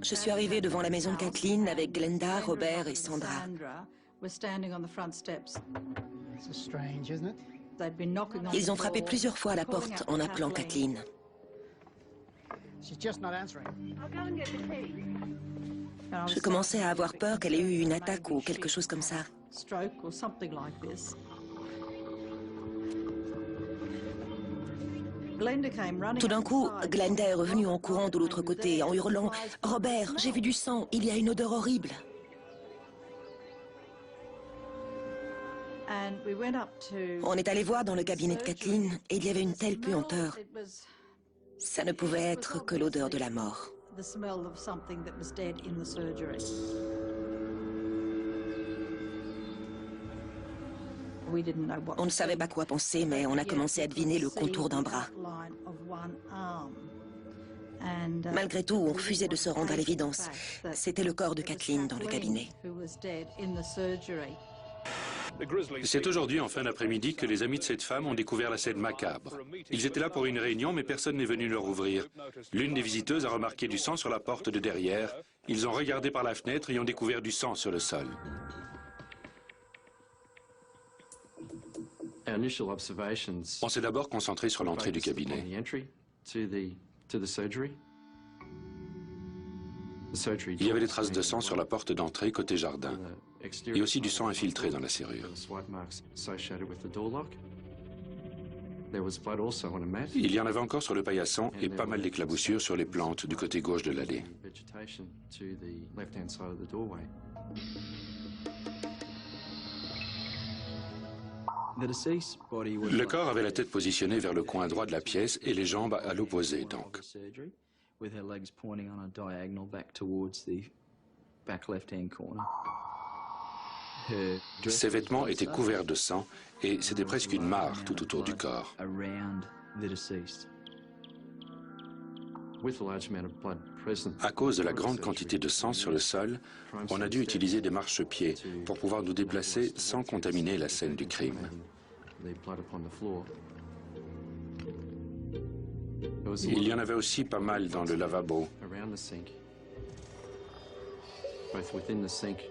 Je suis arrivée devant la maison de Kathleen avec Glenda, Robert et Sandra. Ils ont frappé plusieurs fois à la porte en appelant Kathleen. Je commençais à avoir peur qu'elle ait eu une attaque ou quelque chose comme ça. Tout d'un coup, Glenda est revenue en courant de l'autre côté, en hurlant « Robert, j'ai vu du sang, il y a une odeur horrible !» On est allé voir dans le cabinet de Kathleen et il y avait une telle puanteur. Ça ne pouvait être que l'odeur de la mort. On ne savait pas quoi penser, mais on a commencé à deviner le contour d'un bras. Malgré tout, on refusait de se rendre à l'évidence. C'était le corps de Kathleen dans le cabinet. C'est aujourd'hui, en fin d'après-midi, que les amis de cette femme ont découvert la scène macabre. Ils étaient là pour une réunion, mais personne n'est venu leur ouvrir. L'une des visiteuses a remarqué du sang sur la porte de derrière. Ils ont regardé par la fenêtre et ont découvert du sang sur le sol. On s'est d'abord concentré sur l'entrée du cabinet. Il y avait des traces de sang sur la porte d'entrée côté jardin et aussi du sang infiltré dans la serrure. Il y en avait encore sur le paillasson et pas mal d'éclaboussures sur les plantes du côté gauche de l'allée. Le corps avait la tête positionnée vers le coin droit de la pièce et les jambes à l'opposé, donc. Ses vêtements étaient couverts de sang et c'était presque une mare tout autour du corps. À cause de la grande quantité de sang sur le sol, on a dû utiliser des marchepieds pour pouvoir nous déplacer sans contaminer la scène du crime. Il y en avait aussi pas mal dans le lavabo,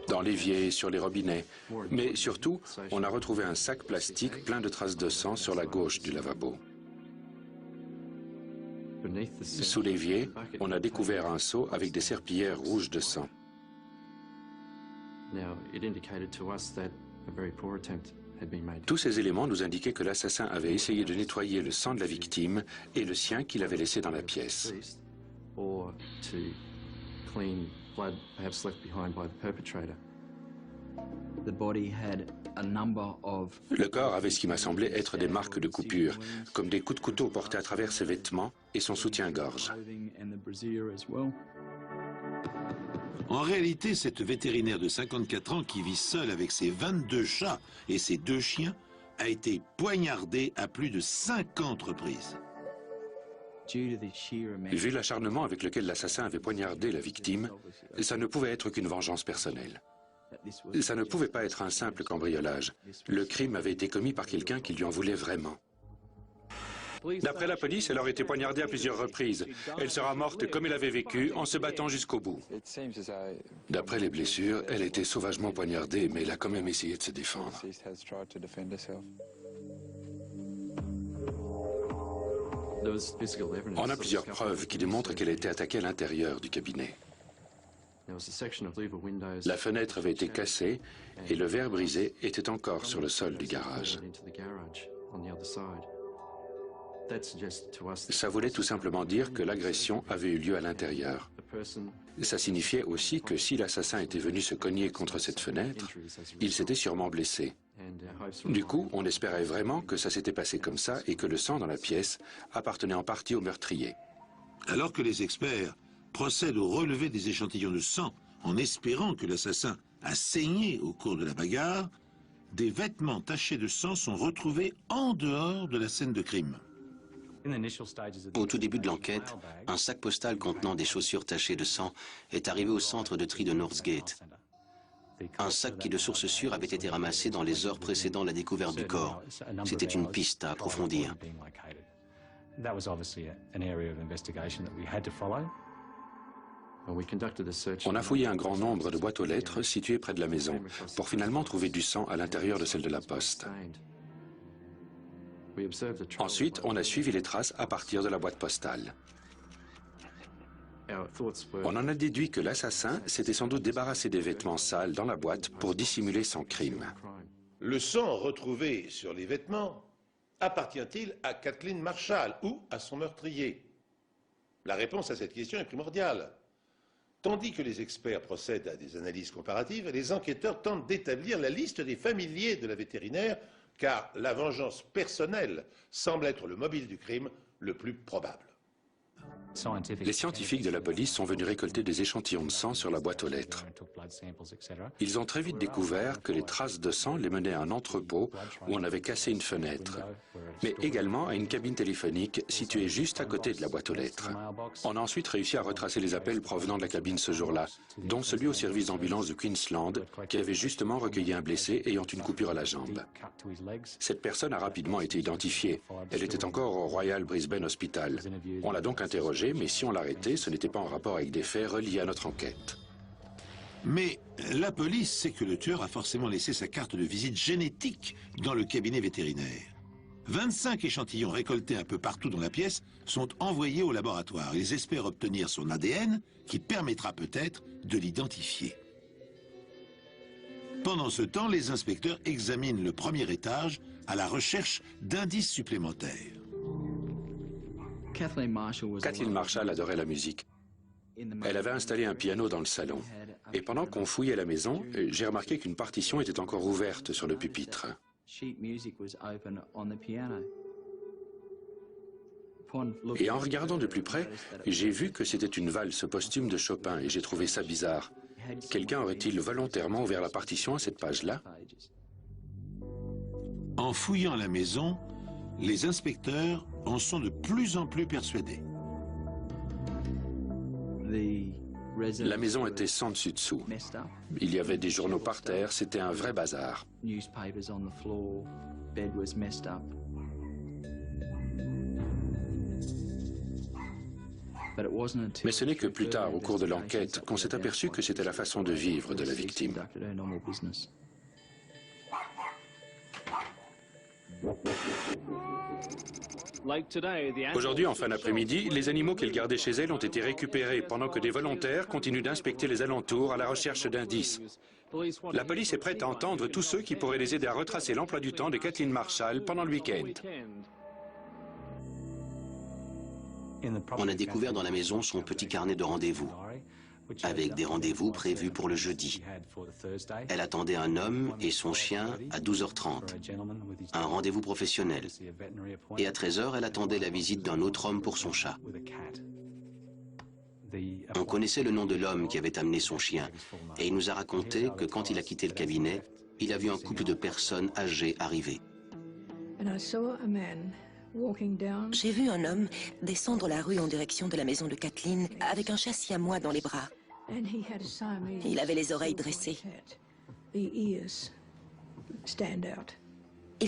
dans l'évier, sur les robinets. Mais surtout, on a retrouvé un sac plastique plein de traces de sang sur la gauche du lavabo. Sous l'évier, on a découvert un seau avec des serpillères rouges de sang. Tous ces éléments nous indiquaient que l'assassin avait essayé de nettoyer le sang de la victime et le sien qu'il avait laissé dans la pièce. Le corps avait ce qui m'a semblé être des marques de coupure, comme des coups de couteau portés à travers ses vêtements et son soutien-gorge. En réalité, cette vétérinaire de 54 ans qui vit seule avec ses 22 chats et ses 2 chiens a été poignardée à plus de 50 reprises. Vu l'acharnement avec lequel l'assassin avait poignardé la victime, ça ne pouvait être qu'une vengeance personnelle. Ça ne pouvait pas être un simple cambriolage. Le crime avait été commis par quelqu'un qui lui en voulait vraiment. D'après la police, elle aurait été poignardée à plusieurs reprises. Elle sera morte comme elle avait vécu, en se battant jusqu'au bout. D'après les blessures, elle a été sauvagement poignardée, mais elle a quand même essayé de se défendre. On a plusieurs preuves qui démontrent qu'elle a été attaquée à l'intérieur du cabinet. La fenêtre avait été cassée et le verre brisé était encore sur le sol du garage. Ça voulait tout simplement dire que l'agression avait eu lieu à l'intérieur. Ça signifiait aussi que si l'assassin était venu se cogner contre cette fenêtre, il s'était sûrement blessé. Du coup, on espérait vraiment que ça s'était passé comme ça et que le sang dans la pièce appartenait en partie au meurtrier. Alors que les experts procèdent au relevé des échantillons de sang en espérant que l'assassin a saigné au cours de la bagarre, des vêtements tachés de sang sont retrouvés en dehors de la scène de crime. Au tout début de l'enquête, un sac postal contenant des chaussures tachées de sang est arrivé au centre de tri de Northgate. Un sac qui, de source sûre, avait été ramassé dans les heures précédant la découverte du corps. C'était une piste à approfondir. On a fouillé un grand nombre de boîtes aux lettres situées près de la maison pour finalement trouver du sang à l'intérieur de celle de la poste. Ensuite, on a suivi les traces à partir de la boîte postale. On en a déduit que l'assassin s'était sans doute débarrassé des vêtements sales dans la boîte pour dissimuler son crime. Le sang retrouvé sur les vêtements appartient-il à Kathleen Marshall ou à son meurtrier? La réponse à cette question est primordiale. Tandis que les experts procèdent à des analyses comparatives, les enquêteurs tentent d'établir la liste des familiers de la vétérinaire, car la vengeance personnelle semble être le mobile du crime le plus probable. Les scientifiques de la police sont venus récolter des échantillons de sang sur la boîte aux lettres. Ils ont très vite découvert que les traces de sang les menaient à un entrepôt où on avait cassé une fenêtre, mais également à une cabine téléphonique située juste à côté de la boîte aux lettres. On a ensuite réussi à retracer les appels provenant de la cabine ce jour-là, dont celui au service d'ambulance de Queensland, qui avait justement recueilli un blessé ayant une coupure à la jambe. Cette personne a rapidement été identifiée. Elle était encore au Royal Brisbane Hospital. On l'a donc interrogée, mais si on l'arrêtait, ce n'était pas en rapport avec des faits reliés à notre enquête. Mais la police sait que le tueur a forcément laissé sa carte de visite génétique dans le cabinet vétérinaire. 25 échantillons récoltés un peu partout dans la pièce sont envoyés au laboratoire. Ils espèrent obtenir son ADN qui permettra peut-être de l'identifier. Pendant ce temps, les inspecteurs examinent le premier étage à la recherche d'indices supplémentaires. Kathleen Marshall adorait la musique. Elle avait installé un piano dans le salon. Et pendant qu'on fouillait la maison, j'ai remarqué qu'une partition était encore ouverte sur le pupitre. Et en regardant de plus près, j'ai vu que c'était une valse posthume de Chopin et j'ai trouvé ça bizarre. Quelqu'un aurait-il volontairement ouvert la partition à cette page-là? En fouillant la maison, les inspecteurs en sont de plus en plus persuadés. La maison était sans dessus-dessous. Il y avait des journaux par terre, c'était un vrai bazar. Mais ce n'est que plus tard, au cours de l'enquête, qu'on s'est aperçu que c'était la façon de vivre de la victime. Aujourd'hui, en fin d'après-midi, les animaux qu'elle gardait chez elle ont été récupérés pendant que des volontaires continuent d'inspecter les alentours à la recherche d'indices. La police est prête à entendre tous ceux qui pourraient les aider à retracer l'emploi du temps de Kathleen Marshall pendant le week-end. On a découvert dans la maison son petit carnet de rendez-vous, avec des rendez-vous prévus pour le jeudi. Elle attendait un homme et son chien à 12h30, un rendez-vous professionnel. Et à 13h, elle attendait la visite d'un autre homme pour son chat. On connaissait le nom de l'homme qui avait amené son chien, et il nous a raconté que quand il a quitté le cabinet, il a vu un couple de personnes âgées arriver. J'ai vu un homme descendre la rue en direction de la maison de Kathleen avec un chat siamois dans les bras. Il avait les oreilles dressées. Il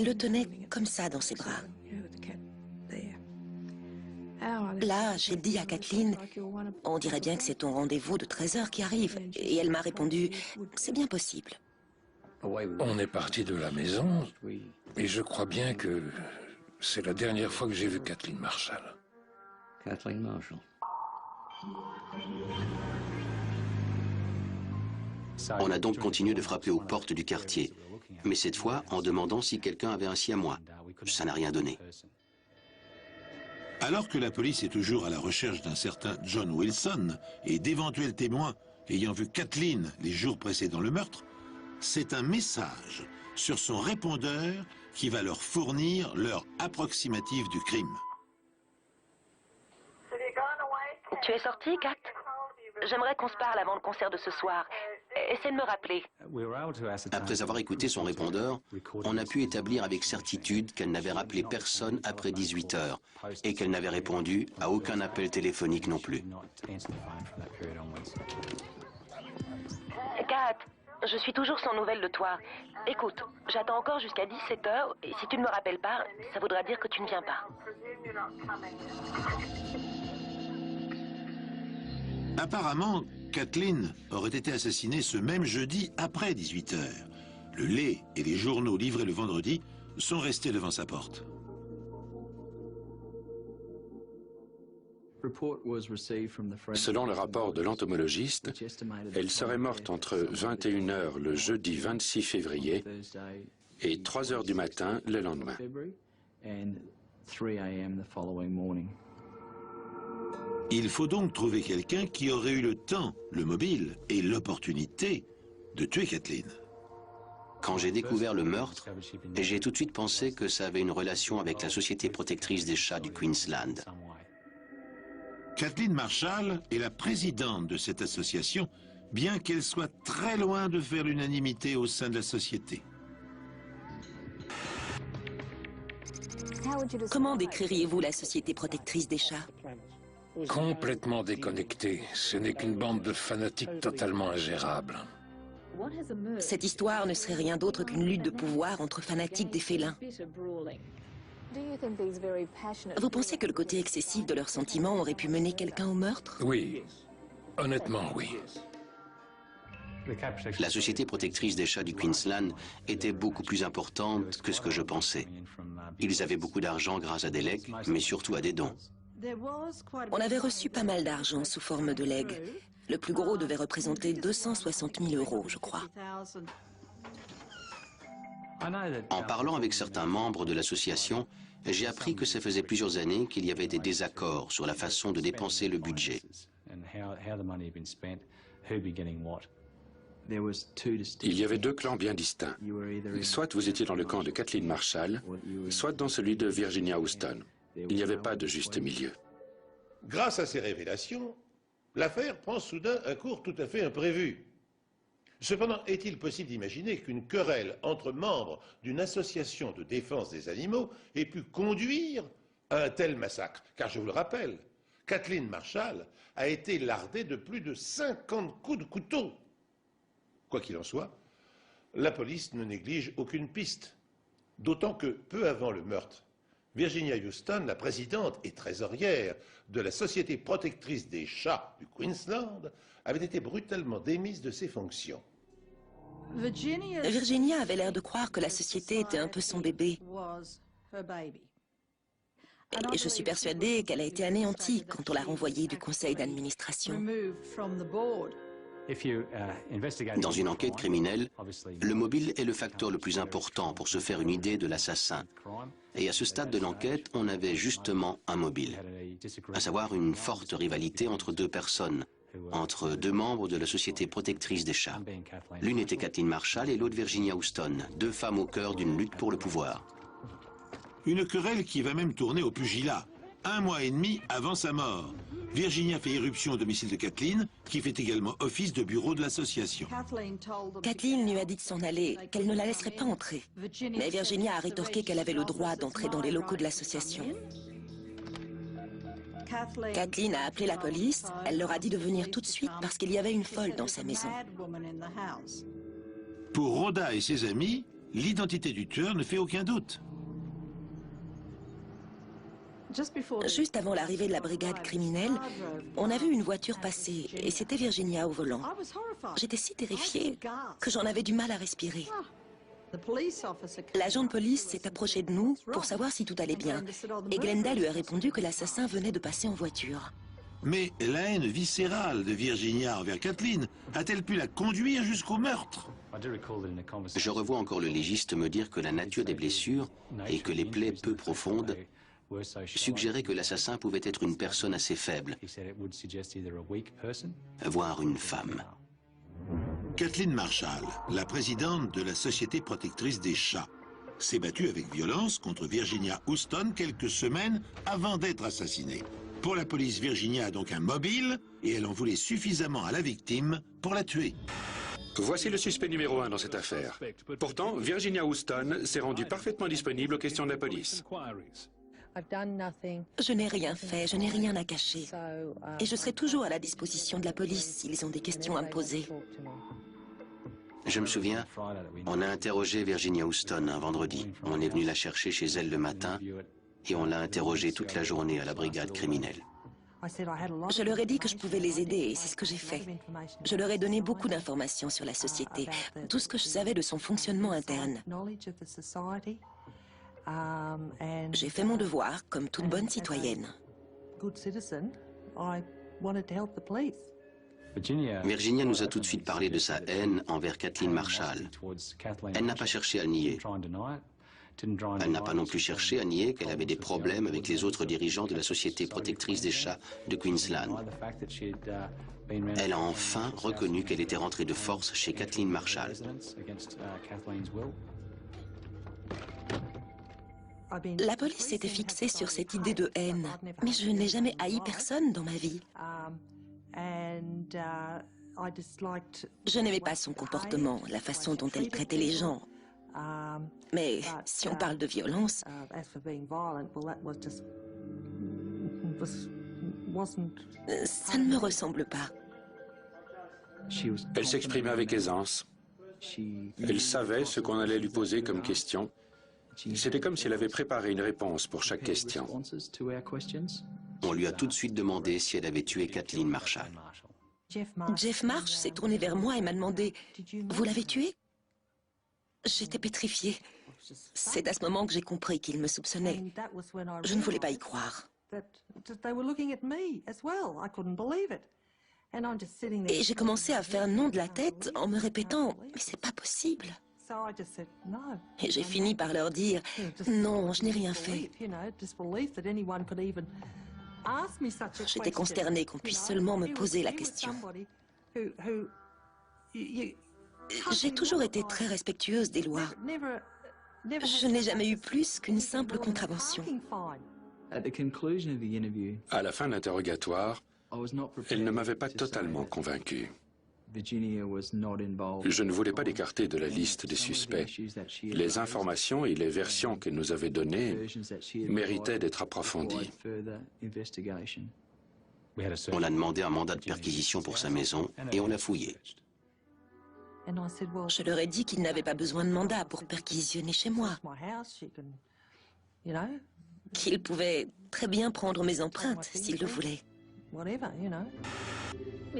le tenait comme ça dans ses bras. Là, j'ai dit à Kathleen, on dirait bien que c'est ton rendez-vous de 13h qui arrive. Et elle m'a répondu, c'est bien possible. On est parti de la maison et je crois bien que c'est la dernière fois que j'ai vu Kathleen Marshall. Kathleen Marshall. On a donc continué de frapper aux portes du quartier, mais cette fois en demandant si quelqu'un avait un siamois. Ça n'a rien donné. Alors que la police est toujours à la recherche d'un certain John Wilson et d'éventuels témoins ayant vu Kathleen les jours précédant le meurtre, c'est un message sur son répondeur qui va leur fournir l'heure approximative du crime. Tu es sortie, Kat? J'aimerais qu'on se parle avant le concert de ce soir. Essaie de me rappeler. Après avoir écouté son répondeur, on a pu établir avec certitude qu'elle n'avait rappelé personne après 18h et qu'elle n'avait répondu à aucun appel téléphonique non plus. Kat, je suis toujours sans nouvelles de toi. Écoute, j'attends encore jusqu'à 17h et si tu ne me rappelles pas, ça voudra dire que tu ne viens pas. Apparemment, Kathleen aurait été assassinée ce même jeudi après 18 h. Le lait et les journaux livrés le vendredi sont restés devant sa porte. Selon le rapport de l'entomologiste, elle serait morte entre 21 h le jeudi 26 février et 3 h du matin le lendemain. Il faut donc trouver quelqu'un qui aurait eu le temps, le mobile et l'opportunité de tuer Kathleen. Quand j'ai découvert le meurtre, j'ai tout de suite pensé que ça avait une relation avec la Société protectrice des chats du Queensland. Kathleen Marshall est la présidente de cette association, bien qu'elle soit très loin de faire l'unanimité au sein de la société. Comment décririez-vous la Société protectrice des chats? Complètement déconnectée. Ce n'est qu'une bande de fanatiques totalement ingérables. Cette histoire ne serait rien d'autre qu'une lutte de pouvoir entre fanatiques des félins. Vous pensez que le côté excessif de leurs sentiments aurait pu mener quelqu'un au meurtre? Oui. Honnêtement, oui. La Société protectrice des chats du Queensland était beaucoup plus importante que ce que je pensais. Ils avaient beaucoup d'argent grâce à des legs, mais surtout à des dons. On avait reçu pas mal d'argent sous forme de legs. Le plus gros devait représenter 260 000 €, je crois. En parlant avec certains membres de l'association, j'ai appris que ça faisait plusieurs années qu'il y avait des désaccords sur la façon de dépenser le budget. Il y avait deux clans bien distincts. Soit vous étiez dans le camp de Kathleen Marshall, soit dans celui de Virginia Houston. Il n'y avait pas de juste milieu. Grâce à ces révélations, l'affaire prend soudain un cours tout à fait imprévu. Cependant, est-il possible d'imaginer qu'une querelle entre membres d'une association de défense des animaux ait pu conduire à un tel massacre? Car je vous le rappelle, Kathleen Marshall a été lardée de plus de 50 coups de couteau. Quoi qu'il en soit, la police ne néglige aucune piste. D'autant que, peu avant le meurtre, Virginia Houston, la présidente et trésorière de la Société protectrice des chats du Queensland, avait été brutalement démise de ses fonctions. Virginia avait l'air de croire que la société était un peu son bébé. Et je suis persuadée qu'elle a été anéantie quand on l'a renvoyée du conseil d'administration. Dans une enquête criminelle, le mobile est le facteur le plus important pour se faire une idée de l'assassin. Et à ce stade de l'enquête, on avait justement un mobile, à savoir une forte rivalité entre deux personnes, entre deux membres de la Société protectrice des chats. L'une était Kathleen Marshall et l'autre Virginia Houston, deux femmes au cœur d'une lutte pour le pouvoir. Une querelle qui va même tourner au pugilat, 1 mois et demi avant sa mort. Virginia fait irruption au domicile de Kathleen, qui fait également office de bureau de l'association. Kathleen lui a dit de s'en aller, qu'elle ne la laisserait pas entrer. Mais Virginia a rétorqué qu'elle avait le droit d'entrer dans les locaux de l'association. Kathleen a appelé la police, elle leur a dit de venir tout de suite parce qu'il y avait une folle dans sa maison. Pour Rhoda et ses amis, l'identité du tueur ne fait aucun doute. Juste avant l'arrivée de la brigade criminelle, on a vu une voiture passer et c'était Virginia au volant. J'étais si terrifiée que j'en avais du mal à respirer. L'agent de police s'est approché de nous pour savoir si tout allait bien et Glenda lui a répondu que l'assassin venait de passer en voiture. Mais la haine viscérale de Virginia envers Kathleen a-t-elle pu la conduire jusqu'au meurtre? Je revois encore le légiste me dire que la nature des blessures et que les plaies peu profondes suggérait que l'assassin pouvait être une personne assez faible, voire une femme. Kathleen Marshall, la présidente de la Société protectrice des chats, s'est battue avec violence contre Virginia Houston quelques semaines avant d'être assassinée. Pour la police, Virginia a donc un mobile et elle en voulait suffisamment à la victime pour la tuer. Voici le suspect numéro 1 dans cette affaire. Pourtant, Virginia Houston s'est rendue parfaitement disponible aux questions de la police. Je n'ai rien fait, je n'ai rien à cacher. Et je serai toujours à la disposition de la police s'ils ont des questions à me poser. Je me souviens, on a interrogé Virginia Houston un vendredi. On est venu la chercher chez elle le matin et on l'a interrogée toute la journée à la brigade criminelle. Je leur ai dit que je pouvais les aider et c'est ce que j'ai fait. Je leur ai donné beaucoup d'informations sur la société, tout ce que je savais de son fonctionnement interne. J'ai fait mon devoir comme toute bonne citoyenne. Virginia nous a tout de suite parlé de sa haine envers Kathleen Marshall. Elle n'a pas cherché à le nier. Elle n'a pas non plus cherché à nier qu'elle avait des problèmes avec les autres dirigeants de la Société protectrice des chats de Queensland. Elle a enfin reconnu qu'elle était rentrée de force chez Kathleen Marshall. La police s'était fixée sur cette idée de haine, mais je n'ai jamais haï personne dans ma vie. Je n'aimais pas son comportement, la façon dont elle traitait les gens. Mais si on parle de violence, ça ne me ressemble pas. Elle s'exprimait avec aisance. Elle savait ce qu'on allait lui poser comme question. C'était comme si elle avait préparé une réponse pour chaque question. On lui a tout de suite demandé si elle avait tué Kathleen Marshall. Jeff Marsh s'est tourné vers moi et m'a demandé « Vous l'avez tué ?» J'étais pétrifiée. C'est à ce moment que j'ai compris qu'il me soupçonnait. Je ne voulais pas y croire. Et j'ai commencé à faire non de la tête en me répétant « Mais c'est pas possible !» Et j'ai fini par leur dire « Non, je n'ai rien fait. » J'étais consternée qu'on puisse seulement me poser la question. J'ai toujours été très respectueuse des lois. Je n'ai jamais eu plus qu'une simple contravention. À la fin de l'interrogatoire, elle ne m'avait pas totalement convaincu. Je ne voulais pas l'écarter de la liste des suspects. Les informations et les versions qu'elle nous avait données méritaient d'être approfondies. On a demandé un mandat de perquisition pour sa maison et on l'a fouillé. Je leur ai dit qu'ils n'avaient pas besoin de mandat pour perquisitionner chez moi. Qu'ils pouvaient très bien prendre mes empreintes s'ils le voulaient.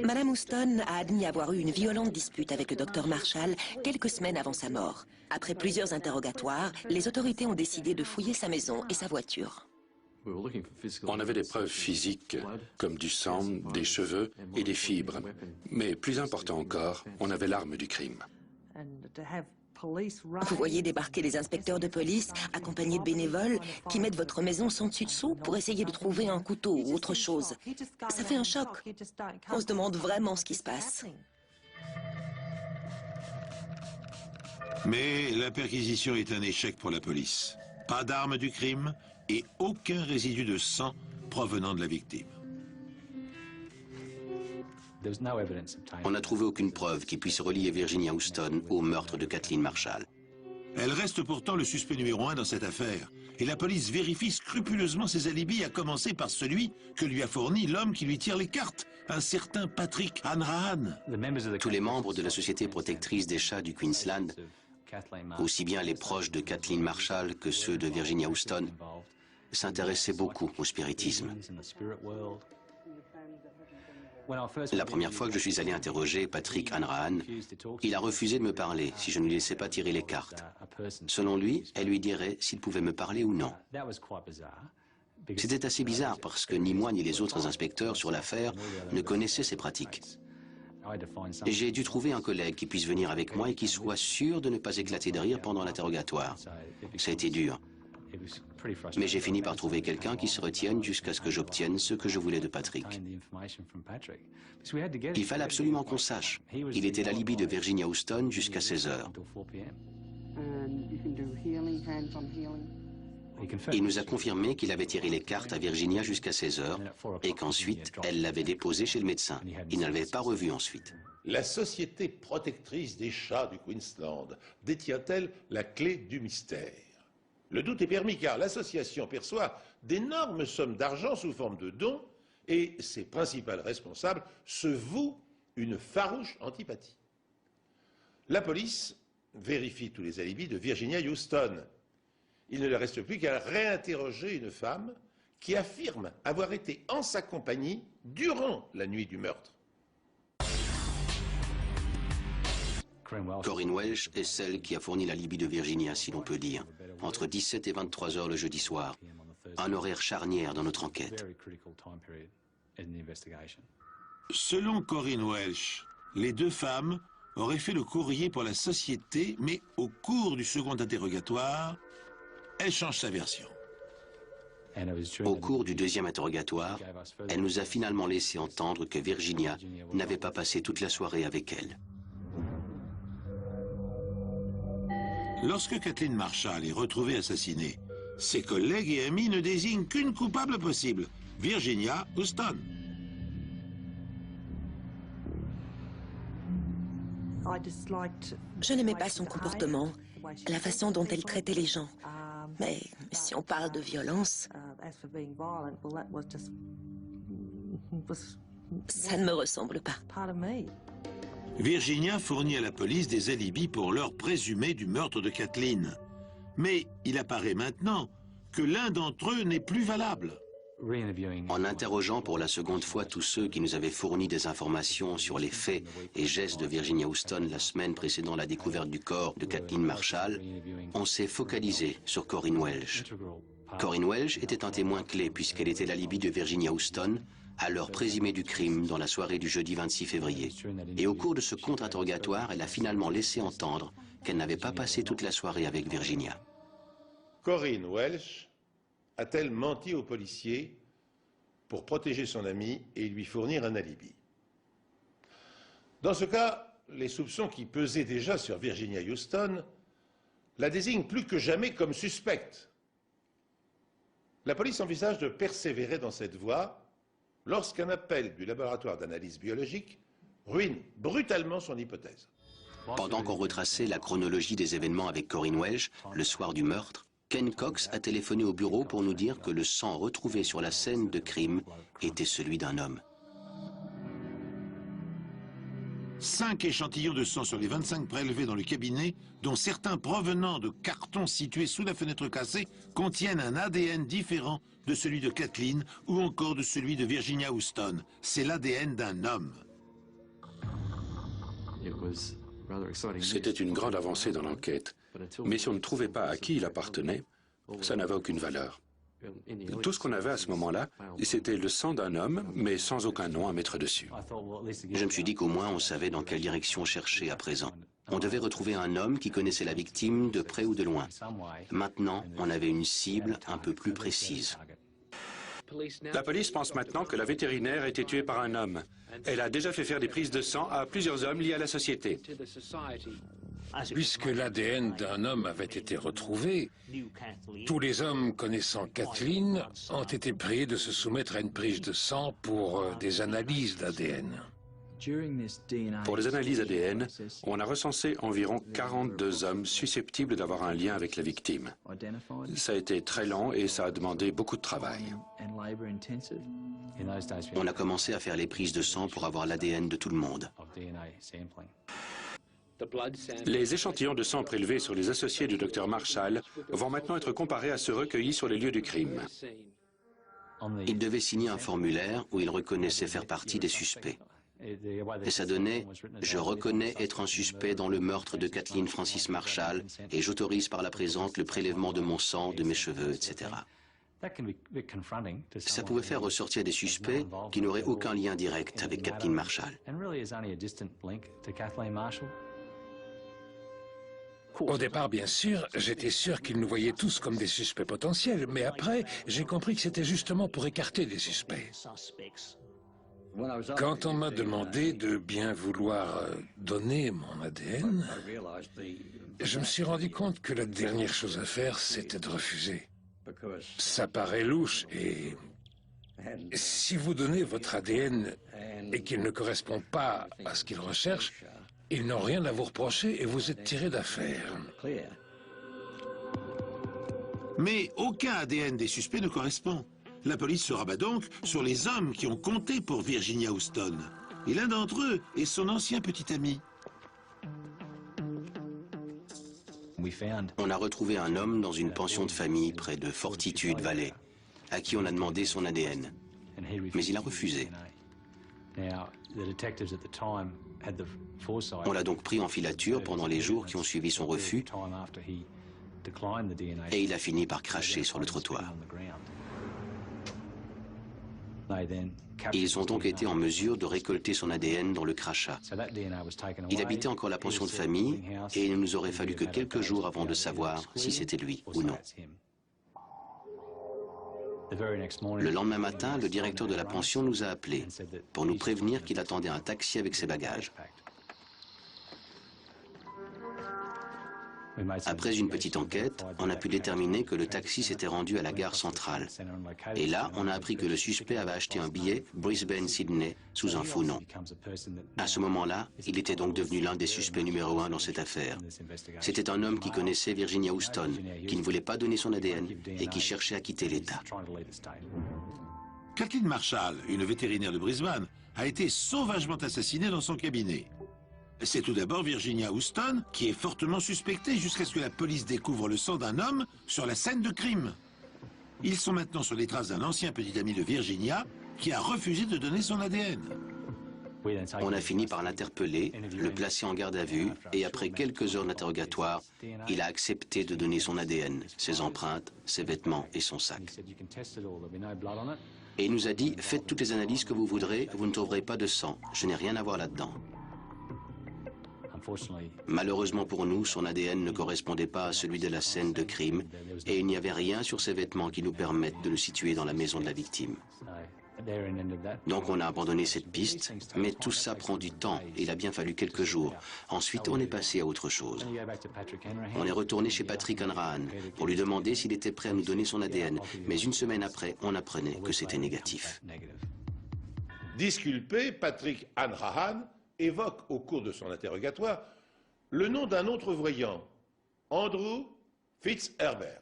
Madame Houston a admis avoir eu une violente dispute avec le docteur Marshall quelques semaines avant sa mort. Après plusieurs interrogatoires, les autorités ont décidé de fouiller sa maison et sa voiture. On avait des preuves physiques, comme du sang, des cheveux et des fibres. Mais plus important encore, on avait l'arme du crime. Vous voyez débarquer des inspecteurs de police, accompagnés de bénévoles, qui mettent votre maison sans dessus-dessous pour essayer de trouver un couteau ou autre chose. Ça fait un choc. On se demande vraiment ce qui se passe. Mais la perquisition est un échec pour la police. Pas d'arme du crime et aucun résidu de sang provenant de la victime. On n'a trouvé aucune preuve qui puisse relier Virginia Houston au meurtre de Kathleen Marshall. Elle reste pourtant le suspect numéro 1 dans cette affaire. Et la police vérifie scrupuleusement ses alibis, à commencer par celui que lui a fourni l'homme qui lui tire les cartes, un certain Patrick Hanrahan. Tous les membres de la Société protectrice des chats du Queensland, aussi bien les proches de Kathleen Marshall que ceux de Virginia Houston, s'intéressaient beaucoup au spiritisme. La première fois que je suis allé interroger Patrick Hanrahan, il a refusé de me parler si je ne lui laissais pas tirer les cartes. Selon lui, elle lui dirait s'il pouvait me parler ou non. C'était assez bizarre parce que ni moi ni les autres inspecteurs sur l'affaire ne connaissaient ces pratiques. J'ai dû trouver un collègue qui puisse venir avec moi et qui soit sûr de ne pas éclater de rire pendant l'interrogatoire. Ça a été dur. Mais j'ai fini par trouver quelqu'un qui se retienne jusqu'à ce que j'obtienne ce que je voulais de Patrick. Il fallait absolument qu'on sache. Il était l'alibi de Virginia Houston jusqu'à 16 heures. Il nous a confirmé qu'il avait tiré les cartes à Virginia jusqu'à 16 heures et qu'ensuite, elle l'avait déposé chez le médecin. Il ne l'avait pas revu ensuite. La Société protectrice des chats du Queensland détient-elle la clé du mystère? Le doute est permis car l'association perçoit d'énormes sommes d'argent sous forme de dons et ses principales responsables se vouent une farouche antipathie. La police vérifie tous les alibis de Virginia Houston. Il ne leur reste plus qu'à réinterroger une femme qui affirme avoir été en sa compagnie durant la nuit du meurtre. Corinne Welsh est celle qui a fourni l'alibi de Virginia, si l'on peut dire, entre 17 et 23 heures le jeudi soir, un horaire charnière dans notre enquête. Selon Corinne Welsh, les deux femmes auraient fait le courrier pour la société, mais au cours du second interrogatoire, elle change sa version. Au cours du deuxième interrogatoire, elle nous a finalement laissé entendre que Virginia n'avait pas passé toute la soirée avec elle. Lorsque Kathleen Marshall est retrouvée assassinée, ses collègues et amis ne désignent qu'une coupable possible, Virginia Houston. Je n'aimais pas son comportement, la façon dont elle traitait les gens. Mais si on parle de violence, ça ne me ressemble pas. Virginia fournit à la police des alibis pour l'heure présumée du meurtre de Kathleen. Mais il apparaît maintenant que l'un d'entre eux n'est plus valable. En interrogeant pour la seconde fois tous ceux qui nous avaient fourni des informations sur les faits et gestes de Virginia Houston la semaine précédant la découverte du corps de Kathleen Marshall, on s'est focalisé sur Corinne Welsh. Corinne Welsh était un témoin clé puisqu'elle était l'alibi de Virginia Houston à l'heure présumée du crime dans la soirée du jeudi 26 février. Et au cours de ce contre-interrogatoire, elle a finalement laissé entendre qu'elle n'avait pas passé toute la soirée avec Virginia. Corinne Welsh a-t-elle menti aux policiers pour protéger son amie et lui fournir un alibi? Dans ce cas, les soupçons qui pesaient déjà sur Virginia Houston la désignent plus que jamais comme suspecte. La police envisage de persévérer dans cette voie lorsqu'un appel du laboratoire d'analyse biologique ruine brutalement son hypothèse. Pendant qu'on retraçait la chronologie des événements avec Corinne Welsh, le soir du meurtre, Ken Cox a téléphoné au bureau pour nous dire que le sang retrouvé sur la scène de crime était celui d'un homme. 5 échantillons de sang sur les 25 prélevés dans le cabinet, dont certains provenant de cartons situés sous la fenêtre cassée, contiennent un ADN différent de celui de Kathleen ou encore de celui de Virginia Houston. C'est l'ADN d'un homme. C'était une grande avancée dans l'enquête. Mais si on ne trouvait pas à qui il appartenait, ça n'avait aucune valeur. Tout ce qu'on avait à ce moment-là, c'était le sang d'un homme, mais sans aucun nom à mettre dessus. Je me suis dit qu'au moins on savait dans quelle direction chercher à présent. On devait retrouver un homme qui connaissait la victime de près ou de loin. Maintenant, on avait une cible un peu plus précise. La police pense maintenant que la vétérinaire a été tuée par un homme. Elle a déjà fait faire des prises de sang à plusieurs hommes liés à la société. Puisque l'ADN d'un homme avait été retrouvé, tous les hommes connaissant Kathleen ont été priés de se soumettre à une prise de sang pour des analyses d'ADN. Pour les analyses ADN, on a recensé environ 42 hommes susceptibles d'avoir un lien avec la victime. Ça a été très lent et ça a demandé beaucoup de travail. On a commencé à faire les prises de sang pour avoir l'ADN de tout le monde. Les échantillons de sang prélevés sur les associés du Dr Marshall vont maintenant être comparés à ceux recueillis sur les lieux du crime. Il devait signer un formulaire où il reconnaissait faire partie des suspects. Et ça donnait « Je reconnais être un suspect dans le meurtre de Kathleen Francis Marshall et j'autorise par la présente le prélèvement de mon sang, de mes cheveux, etc. » Ça pouvait faire ressortir des suspects qui n'auraient aucun lien direct avec Kathleen Marshall. Au départ, bien sûr, j'étais sûr qu'ils nous voyaient tous comme des suspects potentiels, mais après, j'ai compris que c'était justement pour écarter des suspects. Quand on m'a demandé de bien vouloir donner mon ADN, je me suis rendu compte que la dernière chose à faire, c'était de refuser. Ça paraît louche et si vous donnez votre ADN et qu'il ne correspond pas à ce qu'ils recherchent, ils n'ont rien à vous reprocher et vous êtes tiré d'affaire. Mais aucun ADN des suspects ne correspond. La police se rabat donc sur les hommes qui ont compté pour Virginia Houston. Et l'un d'entre eux est son ancien petit ami. On a retrouvé un homme dans une pension de famille près de Fortitude Valley. à qui on a demandé son ADN. Mais il a refusé. On l'a donc pris en filature pendant les jours qui ont suivi son refus et il a fini par cracher sur le trottoir. Ils ont donc été en mesure de récolter son ADN dans le crachat. Il habitait encore la pension de famille et il ne nous aurait fallu que quelques jours avant de savoir si c'était lui ou non. Le lendemain matin, le directeur de la pension nous a appelés pour nous prévenir qu'il attendait un taxi avec ses bagages. Après une petite enquête, on a pu déterminer que le taxi s'était rendu à la gare centrale. Et là, on a appris que le suspect avait acheté un billet Brisbane-Sydney sous un faux nom. À ce moment-là, il était donc devenu l'un des suspects numéro 1 dans cette affaire. C'était un homme qui connaissait Virginia Houston, qui ne voulait pas donner son ADN et qui cherchait à quitter l'État. Kathleen Marshall, une vétérinaire de Brisbane, a été sauvagement assassinée dans son cabinet. C'est tout d'abord Virginia Houston qui est fortement suspectée jusqu'à ce que la police découvre le sang d'un homme sur la scène de crime. Ils sont maintenant sur les traces d'un ancien petit ami de Virginia qui a refusé de donner son ADN. On a fini par l'interpeller, le placer en garde à vue et après quelques heures d'interrogatoire, il a accepté de donner son ADN, ses empreintes, ses vêtements et son sac. Et il nous a dit « Faites toutes les analyses que vous voudrez, vous ne trouverez pas de sang, je n'ai rien à voir là-dedans ». Malheureusement pour nous, son ADN ne correspondait pas à celui de la scène de crime et il n'y avait rien sur ses vêtements qui nous permettent de le situer dans la maison de la victime. Donc on a abandonné cette piste, mais tout ça prend du temps et il a bien fallu quelques jours. Ensuite, on est passé à autre chose. On est retourné chez Patrick Hanrahan pour lui demander s'il était prêt à nous donner son ADN, mais une semaine après, on apprenait que c'était négatif. Disculpé, Patrick Hanrahan évoque au cours de son interrogatoire le nom d'un autre voyant, Andrew Fitzherbert.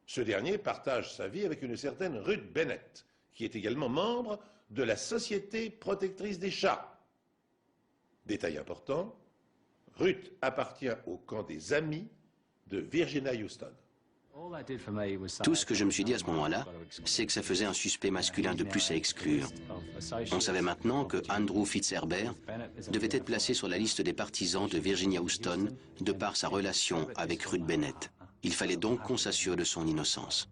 Ce dernier partage sa vie avec une certaine Ruth Bennett, qui est également membre de la Société protectrice des chats. Détail important, Ruth appartient au camp des amis de Virginia Houston. Tout ce que je me suis dit à ce moment-là, c'est que ça faisait un suspect masculin de plus à exclure. On savait maintenant que Andrew Fitzherbert devait être placé sur la liste des partisans de Virginia Houston de par sa relation avec Ruth Bennett. Il fallait donc qu'on s'assure de son innocence.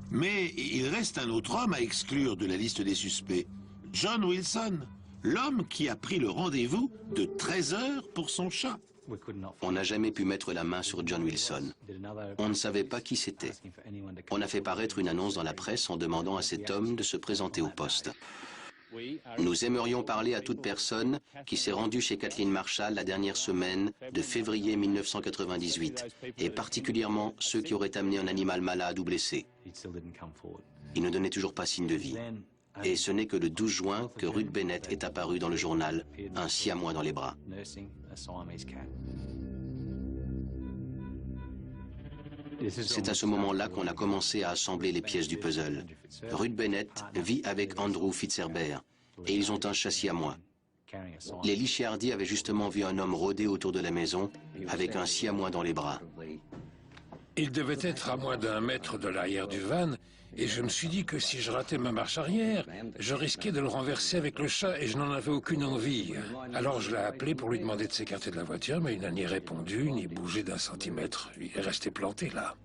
Mais il reste un autre homme à exclure de la liste des suspects, John Wilson, l'homme qui a pris le rendez-vous de 13 heures pour son chat. On n'a jamais pu mettre la main sur John Wilson. On ne savait pas qui c'était. On a fait paraître une annonce dans la presse en demandant à cet homme de se présenter au poste. Nous aimerions parler à toute personne qui s'est rendue chez Kathleen Marshall la dernière semaine de février 1998, et particulièrement ceux qui auraient amené un animal malade ou blessé. Il ne donnait toujours pas signe de vie. Et ce n'est que le 12 juin que Ruth Bennett est apparue dans le journal, un siamois dans les bras. C'est à ce moment-là qu'on a commencé à assembler les pièces du puzzle. Ruth Bennett vit avec Andrew Fitzherbert et ils ont un chat siamois. Les Licciardi avaient justement vu un homme rôder autour de la maison avec un siamois dans les bras. Il devait être à moins d'1 mètre de l'arrière du van et je me suis dit que si je ratais ma marche arrière, je risquais de le renverser avec le chat et je n'en avais aucune envie. Alors je l'ai appelé pour lui demander de s'écarter de la voiture, mais il n'a ni répondu, ni bougé d'1 centimètre. Il est resté planté là.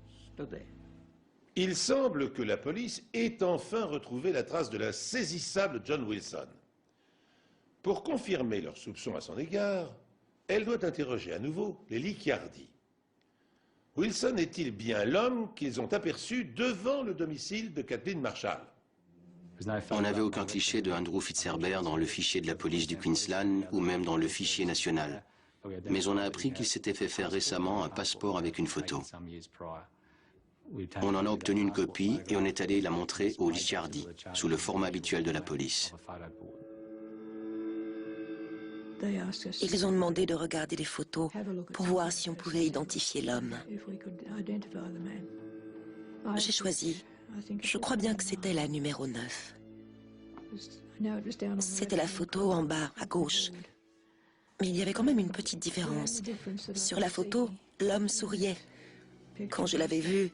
Il semble que la police ait enfin retrouvé la trace de l'insaisissable John Wilson. Pour confirmer leurs soupçons à son égard, elle doit interroger à nouveau les Licciardi. Wilson est-il bien l'homme qu'ils ont aperçu devant le domicile de Kathleen Marshall? On n'avait aucun cliché de Andrew Fitzherbert dans le fichier de la police du Queensland ou même dans le fichier national. Mais on a appris qu'il s'était fait faire récemment un passeport avec une photo. On en a obtenu une copie et on est allé la montrer aux Licciardi, sous le format habituel de la police. Ils ont demandé de regarder les photos pour voir si on pouvait identifier l'homme. J'ai choisi. Je crois bien que c'était la numéro 9. C'était la photo en bas, à gauche. Mais il y avait quand même une petite différence. Sur la photo, l'homme souriait. Quand je l'avais vu,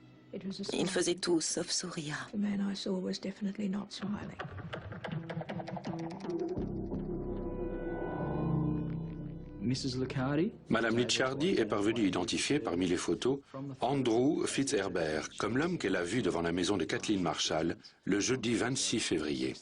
Il faisait tout sauf sourire. Madame Licciardi est parvenue identifier parmi les photos Andrew Fitzherbert comme l'homme qu'elle a vu devant la maison de Kathleen Marshall le jeudi 26 février.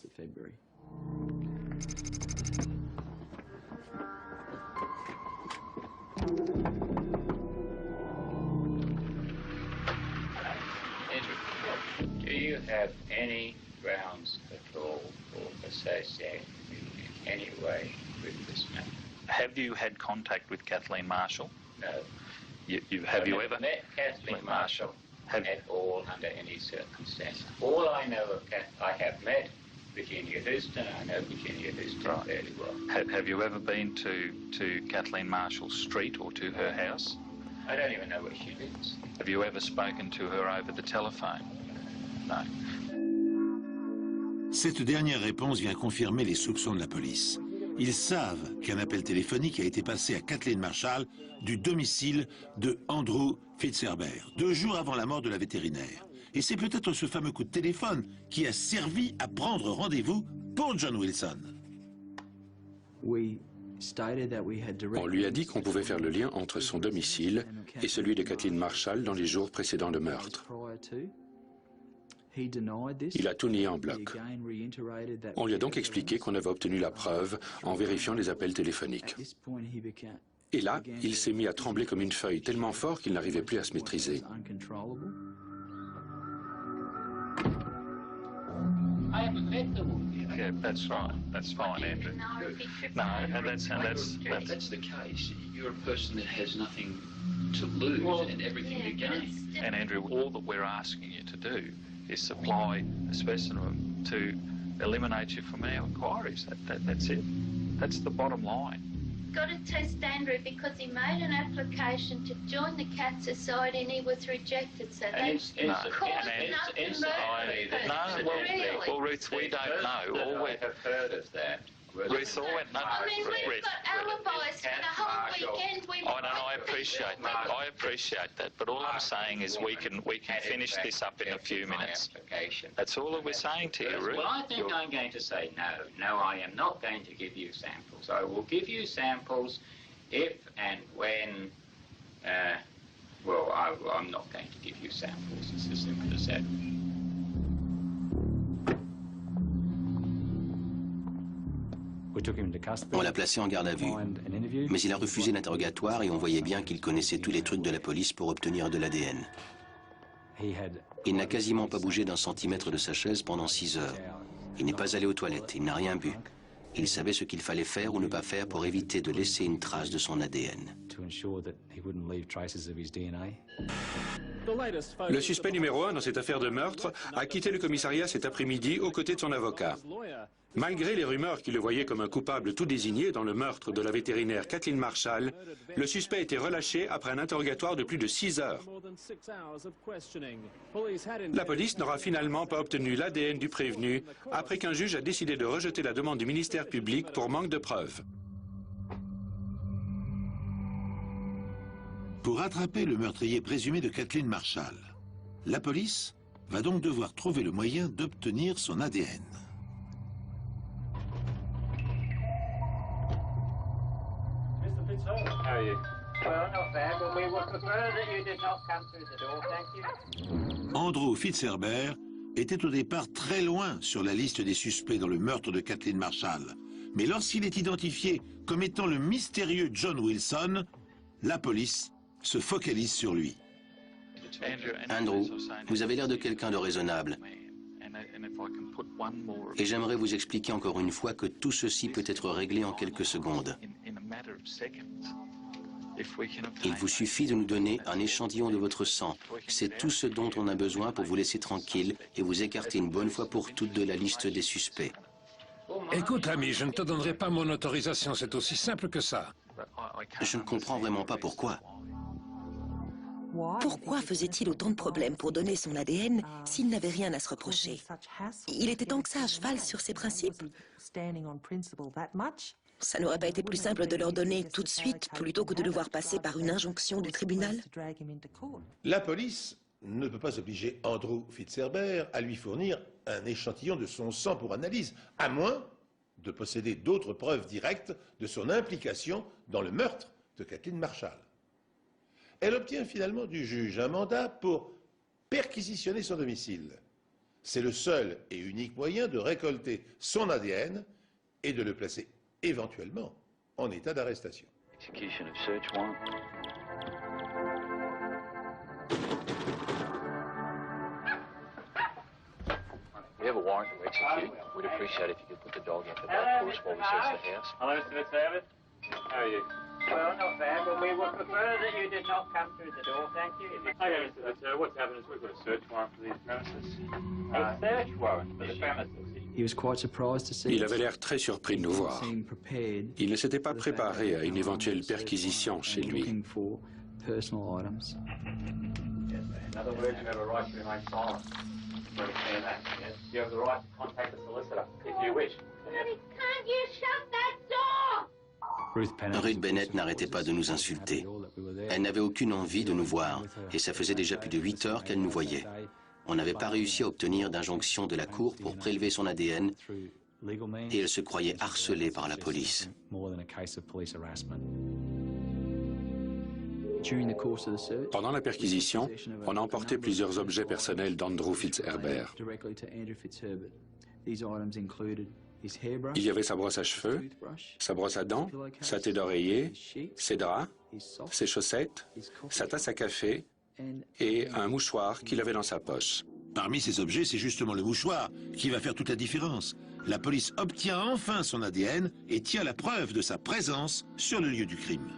Do you have any grounds at all for associating in any way with this man? Have you had contact with Kathleen Marshall? No. Have you ever met Kathleen Marshall at all under any circumstance? All I know of I have met Virginia Houston. I know Virginia Houston fairly well. Have you ever been to Kathleen Marshall's street or to her house? I don't even know where she lives. Have you ever spoken to her over the telephone? No. Cette dernière réponse vient confirmer les soupçons de la police. Ils savent qu'un appel téléphonique a été passé à Kathleen Marshall du domicile de Andrew Fitzherbert, 2 jours avant la mort de la vétérinaire. Et c'est peut-être ce fameux coup de téléphone qui a servi à prendre rendez-vous pour John Wilson. On lui a dit qu'on pouvait faire le lien entre son domicile et celui de Kathleen Marshall dans les jours précédant le meurtre. Il a tout nié en bloc. On lui a donc expliqué qu'on avait obtenu la preuve en vérifiant les appels téléphoniques. Et là, il s'est mis à trembler comme une feuille, tellement fort qu'il n'arrivait plus à se maîtriser. Yeah, that's right. That's fine, Andrew. No, and that's the case. You're a person that has nothing to lose and everything to gain. And Andrew, all that we're asking you to do is supply a specimen to eliminate you from our inquiries. That's it. That's the bottom line. Got to test Andrew because he made an application to join the Cat Society and he was rejected. So that's caused enough to murder the person. Well, Ruth, we don't know. All we have heard of that. Ruth, I mean, we've got alibis for the whole weekend. I appreciate that. I appreciate that. But all I'm saying is we can finish this up in a few minutes. That's all that we're saying to you, Ruth. Well, I think I'm going to say no. No, I am not going to give you samples. I will give you samples if and when. Well, I'm not going to give you samples. It's as simple as that. On l'a placé en garde à vue, mais il a refusé l'interrogatoire et on voyait bien qu'il connaissait tous les trucs de la police pour obtenir de l'ADN. Il n'a quasiment pas bougé d'un centimètre de sa chaise pendant 6 heures. Il n'est pas allé aux toilettes, il n'a rien bu. Il savait ce qu'il fallait faire ou ne pas faire pour éviter de laisser une trace de son ADN. Le suspect numéro 1 dans cette affaire de meurtre a quitté le commissariat cet après-midi aux côtés de son avocat. Malgré les rumeurs qui le voyaient comme un coupable tout désigné dans le meurtre de la vétérinaire Kathleen Marshall, le suspect a été relâché après un interrogatoire de plus de 6 heures. La police n'aura finalement pas obtenu l'ADN du prévenu après qu'un juge a décidé de rejeter la demande du ministère public pour manque de preuves. Pour rattraper le meurtrier présumé de Kathleen Marshall, la police va donc devoir trouver le moyen d'obtenir son ADN. Andrew Fitzherbert était au départ très loin sur la liste des suspects dans le meurtre de Kathleen Marshall. Mais lorsqu'il est identifié comme étant le mystérieux John Wilson, la police se focalise sur lui. Andrew, vous avez l'air de quelqu'un de raisonnable. Et j'aimerais vous expliquer encore une fois que tout ceci peut être réglé en quelques secondes. Il vous suffit de nous donner un échantillon de votre sang. C'est tout ce dont on a besoin pour vous laisser tranquille et vous écarter une bonne fois pour toutes de la liste des suspects. Écoute, ami, je ne te donnerai pas mon autorisation, c'est aussi simple que ça. Je ne comprends vraiment pas pourquoi. Pourquoi faisait-il autant de problèmes pour donner son ADN s'il n'avait rien à se reprocher? Il était tant que ça à cheval sur ses principes. Ça n'aurait pas été plus simple de leur donner tout de suite plutôt que de devoir passer par une injonction du tribunal? La police ne peut pas obliger Andrew Fitzherbert à lui fournir un échantillon de son sang pour analyse, à moins de posséder d'autres preuves directes de son implication dans le meurtre de Kathleen Marshall. Elle obtient finalement du juge un mandat pour perquisitionner son domicile. C'est le seul et unique moyen de récolter son ADN et de le placer éventuellement en état d'arrestation. Execution of search warrant. We have a warrant to execute. We'd appreciate if you could put the dog into that for us while we search the house. Hello, Mr. Fitzherbert. How are you? Well, not bad, but we would prefer that you did not come through the door, thank you. Okay, Mr. Fitzherbert, what's happened is we've got a search warrant for these premises. A search warrant for the premises? Il avait l'air très surpris de nous voir. Il ne s'était pas préparé à une éventuelle perquisition chez lui. In other words, you have a right to remain silent. You understand that, yes? You have the right to contact the solicitor, if you wish. Daddy, can't you shut that door? Ruth Bennett n'arrêtait pas de nous insulter. Elle n'avait aucune envie de nous voir, et ça faisait déjà plus de 8 heures qu'elle nous voyait. On n'avait pas réussi à obtenir d'injonction de la Cour pour prélever son ADN, et elle se croyait harcelée par la police. Pendant la perquisition, on a emporté plusieurs objets personnels d'Andrew Fitzherbert. Il y avait sa brosse à cheveux, sa brosse à dents, sa thé d'oreiller, ses draps, ses chaussettes, sa tasse à café et un mouchoir qu'il avait dans sa poche. Parmi ces objets, c'est justement le mouchoir qui va faire toute la différence. La police obtient enfin son ADN et tient la preuve de sa présence sur le lieu du crime.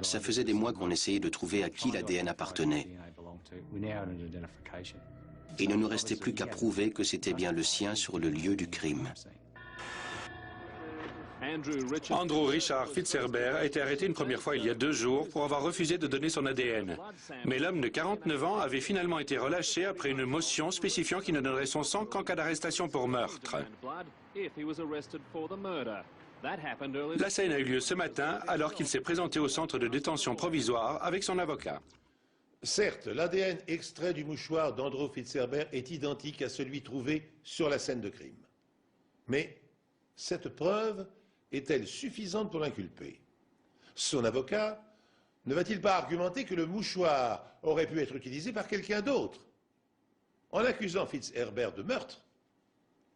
Ça faisait des mois qu'on essayait de trouver à qui l'ADN appartenait. Il ne nous restait plus qu'à prouver que c'était bien le sien sur le lieu du crime. Andrew Richard Fitzherbert a été arrêté une première fois il y a 2 jours pour avoir refusé de donner son ADN. Mais l'homme de 49 ans avait finalement été relâché après une motion spécifiant qu'il ne donnerait son sang qu'en cas d'arrestation pour meurtre. La scène a eu lieu ce matin alors qu'il s'est présenté au centre de détention provisoire avec son avocat. Certes, l'ADN extrait du mouchoir d'Andrew Fitzherbert est identique à celui trouvé sur la scène de crime. Mais cette preuve est-elle suffisante pour l'inculper? Son avocat ne va-t-il pas argumenter que le mouchoir aurait pu être utilisé par quelqu'un d'autre? En accusant Fitzherbert de meurtre,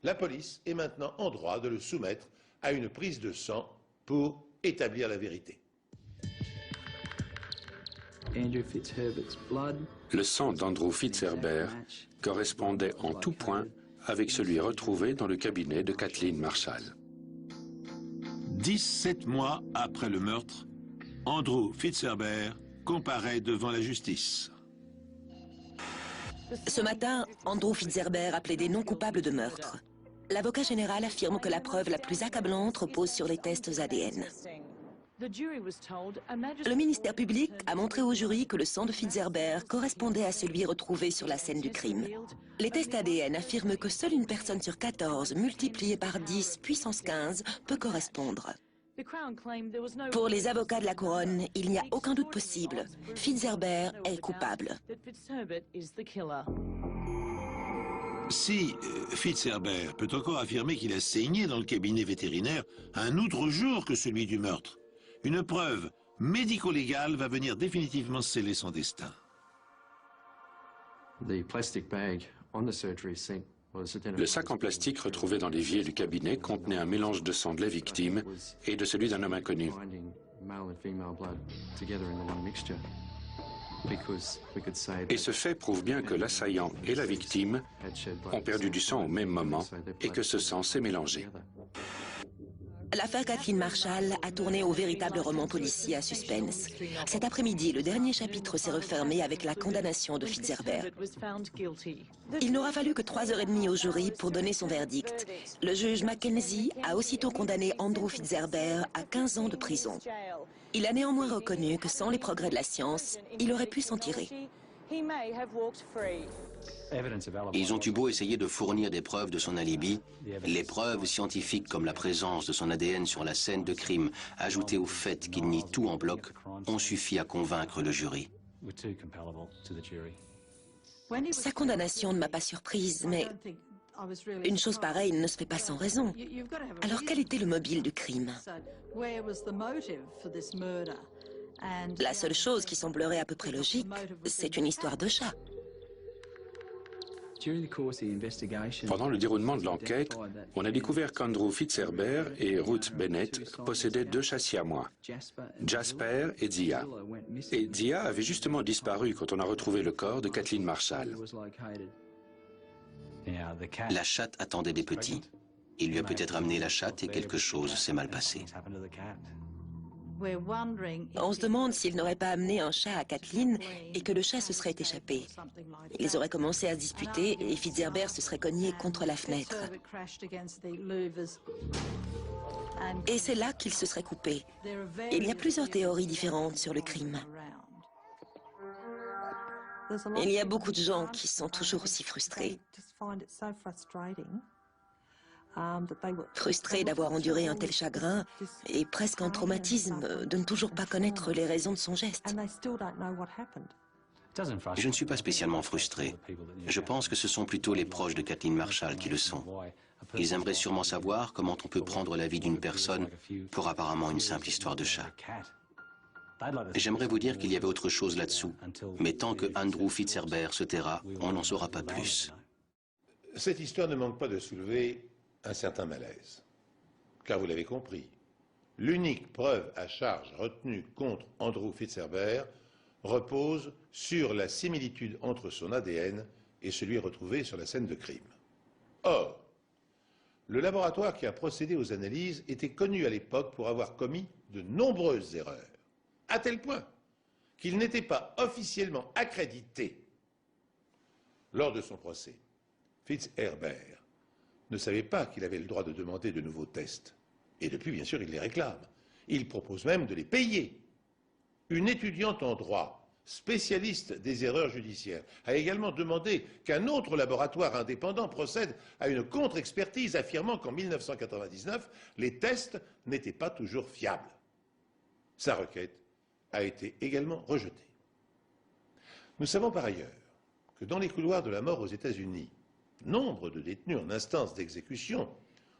la police est maintenant en droit de le soumettre à une prise de sang pour établir la vérité. Le sang d'Andrew Fitzherbert correspondait en tout point avec celui retrouvé dans le cabinet de Kathleen Marshall. 17 mois après le meurtre, Andrew Fitzherbert comparaît devant la justice. Ce matin, Andrew Fitzherbert a plaidé non coupable de meurtre. L'avocat général affirme que la preuve la plus accablante repose sur les tests ADN. Le ministère public a montré au jury que le sang de Fitzherbert correspondait à celui retrouvé sur la scène du crime. Les tests ADN affirment que seule une personne sur 14 multipliée par 10 puissance 15 peut correspondre. Pour les avocats de la couronne, il n'y a aucun doute possible. Fitzherbert est coupable. Si Fitzherbert peut encore affirmer qu'il a saigné dans le cabinet vétérinaire un autre jour que celui du meurtre, une preuve médico-légale va venir définitivement sceller son destin. Le sac en plastique retrouvé dans l'évier du cabinet contenait un mélange de sang de la victime et de celui d'un homme inconnu. Et ce fait prouve bien que l'assaillant et la victime ont perdu du sang au même moment et que ce sang s'est mélangé. L'affaire Kathleen Marshall a tourné au véritable roman policier à suspense. Cet après-midi, le dernier chapitre s'est refermé avec la condamnation de Fitzherbert. Il n'aura fallu que 3h30 au jury pour donner son verdict. Le juge Mackenzie a aussitôt condamné Andrew Fitzherbert à 15 ans de prison. Il a néanmoins reconnu que sans les progrès de la science, il aurait pu s'en tirer. Ils ont eu beau essayer de fournir des preuves de son alibi, les preuves scientifiques comme la présence de son ADN sur la scène de crime, ajoutées au fait qu'il nie tout en bloc, ont suffi à convaincre le jury. Sa condamnation ne m'a pas surprise, mais une chose pareille ne se fait pas sans raison. Alors quel était le mobile du crime? La seule chose qui semblerait à peu près logique, c'est une histoire de chat. Pendant le déroulement de l'enquête, on a découvert qu'Andrew Fitzherbert et Ruth Bennett possédaient 2 chats siamois, Jasper et Zia. Et Zia avait justement disparu quand on a retrouvé le corps de Kathleen Marshall. La chatte attendait des petits. Il lui a peut-être amené la chatte et quelque chose s'est mal passé. On se demande s'il n'aurait pas amené un chat à Kathleen et que le chat se serait échappé. Ils auraient commencé à se disputer et Fitzherbert se serait cogné contre la fenêtre. Et c'est là qu'il se serait coupé. Il y a plusieurs théories différentes sur le crime. Il y a beaucoup de gens qui sont toujours aussi frustrés. Frustrés d'avoir enduré un tel chagrin et presque un traumatisme de ne toujours pas connaître les raisons de son geste. Je ne suis pas spécialement frustré. Je pense que ce sont plutôt les proches de Kathleen Marshall qui le sont. Ils aimeraient sûrement savoir comment on peut prendre la vie d'une personne pour apparemment une simple histoire de chat. J'aimerais vous dire qu'il y avait autre chose là-dessous, mais tant que Andrew Fitzherbert se taira, on n'en saura pas plus. Cette histoire ne manque pas de soulever un certain malaise. Car vous l'avez compris, l'unique preuve à charge retenue contre Andrew Fitzherbert repose sur la similitude entre son ADN et celui retrouvé sur la scène de crime. Or, le laboratoire qui a procédé aux analyses était connu à l'époque pour avoir commis de nombreuses erreurs, à tel point qu'il n'était pas officiellement accrédité. Lors de son procès, Fitzherbert ne savait pas qu'il avait le droit de demander de nouveaux tests. Et depuis, bien sûr, il les réclame. Il propose même de les payer. Une étudiante en droit, spécialiste des erreurs judiciaires, a également demandé qu'un autre laboratoire indépendant procède à une contre-expertise affirmant qu'en 1999, les tests n'étaient pas toujours fiables. Sa requête a été également rejetée. Nous savons par ailleurs que dans les couloirs de la mort aux États-Unis, nombre de détenus en instance d'exécution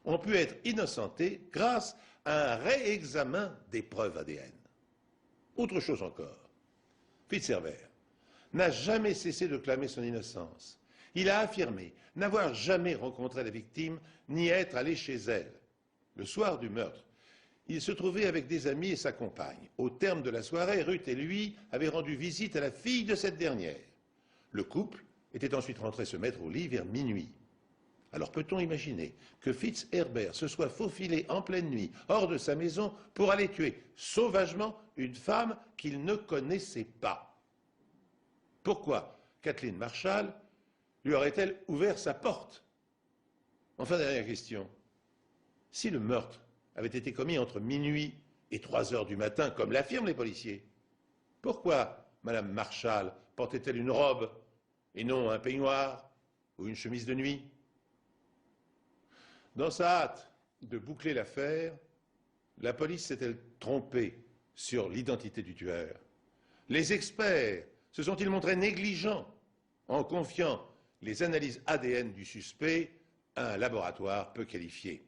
ont pu être innocentés grâce à un réexamen des preuves ADN. Autre chose encore, Fitzherbert n'a jamais cessé de clamer son innocence. Il a affirmé n'avoir jamais rencontré la victime ni être allé chez elle. Le soir du meurtre, il se trouvait avec des amis et sa compagne. Au terme de la soirée, Ruth et lui avaient rendu visite à la fille de cette dernière. Le couple était ensuite rentré se mettre au lit vers minuit. Alors peut-on imaginer que Fitzherbert se soit faufilé en pleine nuit hors de sa maison pour aller tuer sauvagement une femme qu'il ne connaissait pas? Pourquoi Kathleen Marshall lui aurait-elle ouvert sa porte? Enfin, dernière question. Si le meurtre avait été commis entre minuit et 3 heures du matin, comme l'affirment les policiers, pourquoi Madame Marshall portait-elle une robe et non un peignoir ou une chemise de nuit? Dans sa hâte de boucler l'affaire, la police s'est-elle trompée sur l'identité du tueur? Les experts se sont-ils montrés négligents en confiant les analyses ADN du suspect à un laboratoire peu qualifié?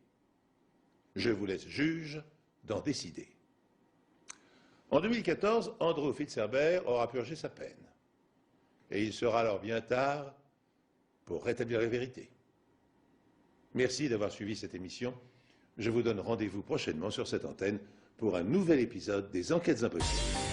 Je vous laisse juge d'en décider. En 2014, Andrew Fitzherbert aura purgé sa peine. Et il sera alors bien tard pour rétablir la vérité. Merci d'avoir suivi cette émission. Je vous donne rendez-vous prochainement sur cette antenne pour un nouvel épisode des Enquêtes Impossibles.